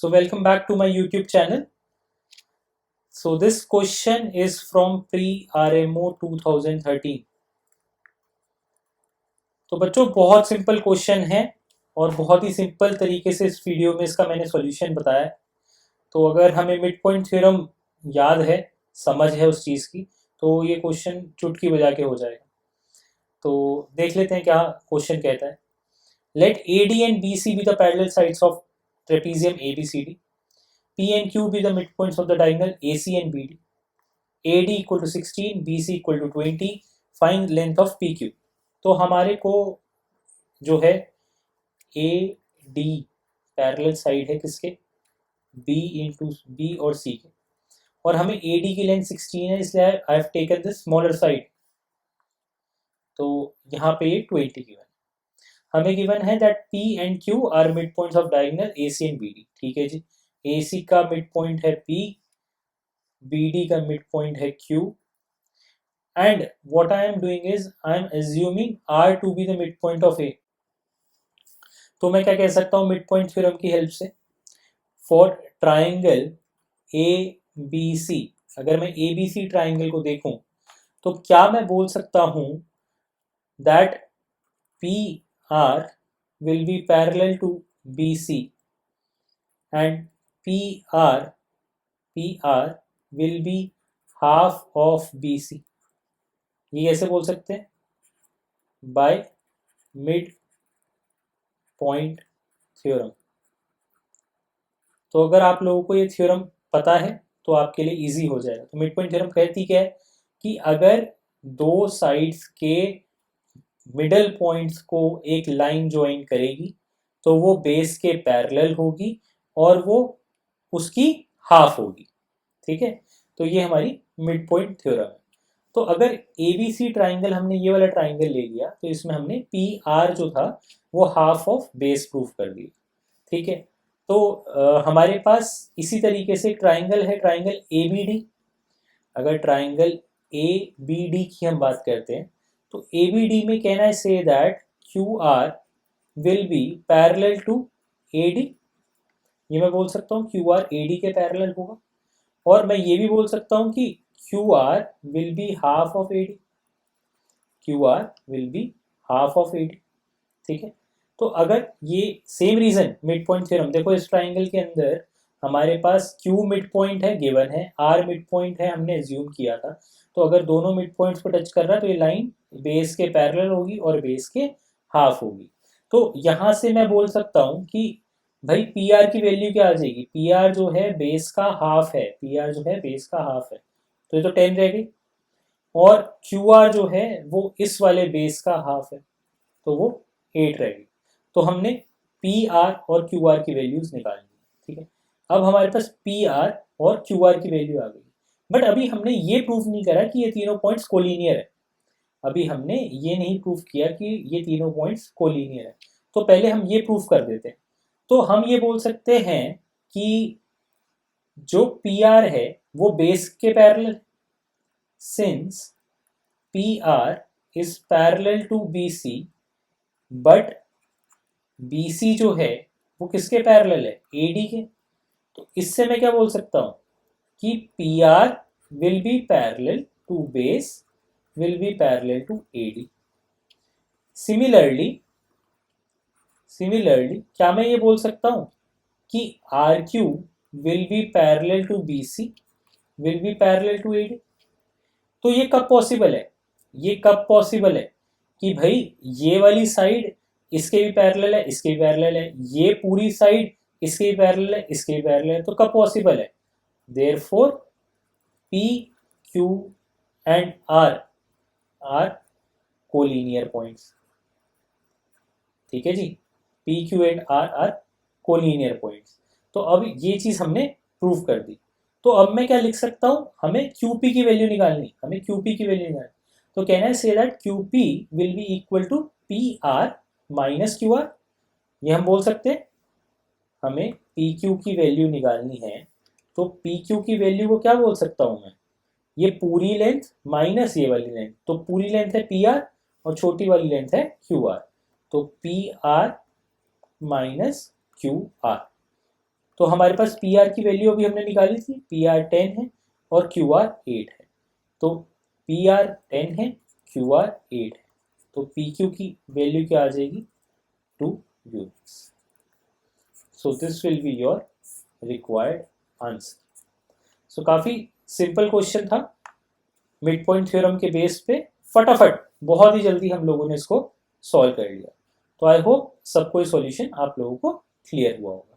So welcome back to my YouTube channel. So this question is from pre-RMO 2013. तो बच्चों बहुत simple question है और बहुत ही सिंपल तरीके से इस वीडियो में इसका मैंने सॉल्यूशन बताया है। तो अगर हमें मिड पॉइंट थ्योरम याद है, समझ है उस चीज़ की, तो ये क्वेश्चन चुटकी बजा के हो जाएगा। तो देख लेते हैं क्या क्वेश्चन कहता है। Let A D and B C be the parallel sides of trapezium A B C D, P and Q be the midpoints of the diagonal AC and BD. AD equal to 16, BC equal to 20. Find length of PQ. तो हमारे को जो है AD parallel side है किसके, B into B और C के, और हमें AD की लेंथ 16 है, इसलिए I have taken the smaller side. तो यहाँ पे ये 20 गिवन है। हमें गिवन है that P and Q are mid points of diagonal AC and BD। ठीक है जी, AC का मिड पॉइंट है P, BD का मिड पॉइंट है Q, and what I am doing is I am assuming R to be the mid point of A। तो मैं क्या कह सकता हूँ मिड पॉइंट थ्योरम की हेल्प से, फॉर ट्राइंगल ABC, अगर मैं ABC ट्राइंगल को देखूं तो क्या मैं बोल सकता हूं that PR will be parallel to BC and PR will be half of BC। ये कैसे बोल सकते हैं? By mid point theorem. तो अगर आप लोगों को ये थ्योरम पता है तो आपके लिए इजी हो जाएगा। तो मिड पॉइंट थ्योरम कहती क्या है कि अगर दो साइड्स के मिडल पॉइंट्स को एक लाइन ज्वाइन करेगी तो वो बेस के पैरेलल होगी और वो उसकी हाफ होगी। ठीक है, तो ये हमारी मिड पॉइंट थ्योरम है। तो अगर ABC ट्राइंगल, हमने ये वाला ट्राइंगल ले लिया, तो इसमें हमने PR जो था वो हाफ ऑफ बेस प्रूफ कर दिया। ठीक है, तो हमारे पास इसी तरीके से ट्राइंगल है, ट्राइंगल ABD। अगर ट्राइंगल ABD की हम बात करते हैं तो ABD में कहना है से that QR will be parallel to AD। ये मैं बोल सकता हूँ QR AD के पैरेलल होगा, और मैं ये भी बोल सकता हूँ कि QR will be half of AD। QR will be half of AD। ठीक है, तो अगर ये same reason mid point theorem, देखो इस ट्राइंगल के अंदर हमारे पास Q मिड पॉइंट है गिवन है, R मिड पॉइंट है हमने एज्यूम किया था। तो अगर दोनों मिड पॉइंट्स को टच कर रहा है तो ये लाइन बेस के पैरेलल होगी और बेस के हाफ होगी। तो यहाँ से मैं बोल सकता हूँ कि भाई PR की वैल्यू क्या आ जाएगी, PR जो है बेस का हाफ है, PR जो है बेस का हाफ है, तो ये तो 10 रह गई, और QR जो है वो इस वाले बेस का हाफ है, तो वो 8 रह गई। तो हमने PR और QR की वैल्यूज निकाल ली। ठीक है, अब हमारे पास PR और QR की वैल्यू आ गई, बट अभी हमने ये प्रूफ नहीं करा कि ये तीनों पॉइंट्स कोलिनियर है। अभी हमने ये नहीं प्रूफ किया कि ये तीनों पॉइंट्स कोलिनियर है, तो पहले हम ये प्रूफ कर देते हैं। तो हम ये बोल सकते हैं कि जो PR है वो बेस के parallel, since PR is parallel to BC, but BC जो है वो किसके पैरेलल है, AD के। तो इससे मैं क्या बोल सकता हूँ कि PR will be parallel to base will be parallel to AD। Similarly क्या मैं ये बोल सकता हूँ कि RQ will be parallel to BC will be parallel to AD। तो ये कब पॉसिबल है, ये कब पॉसिबल है कि भाई ये वाली साइड इसके भी पैरेलल है, इसके भी पैरेलल है, ये पूरी साइड इसके भी पैरेलल है, इसके भी पैरेलल है, तो कब पॉसिबल है, therefore P, Q and R are collinear points. ठीक है जी, P, Q and R are collinear points. तो अब ये चीज हमने प्रूव कर दी। तो अब मैं क्या लिख सकता हूं, हमें QP की वैल्यू निकालनी, हमें QP की वैल्यू निकालनी। तो कहना है से that QP will be equal to PR minus QR। ये हम बोल सकते हैं, हमें PQ की वैल्यू निकालनी है, तो PQ की वैल्यू को क्या बोल सकता हूं मैं, ये पूरी लेंथ माइनस ये वाली लेंथ। तो पूरी लेंथ है PR और छोटी वाली लेंथ है QR, तो PR माइनस QR। तो हमारे पास पी आर की वैल्यू अभी हमने निकाली थी, पी आर 10 है और क्यू आर 8 है। तो पी आर 10 है, क्यू आर 8 है, तो पी क्यू की वैल्यू क्या आ जाएगी, 2 units. So this will be your required answer. So काफ़ी सिंपल क्वेश्चन था, मिड पॉइंट थ्योरम के बेस पे फटाफट बहुत ही जल्दी हम लोगों ने इसको सॉल्व कर लिया। तो आई होप सबको ये सॉल्यूशन आप लोगों को क्लियर हुआ होगा।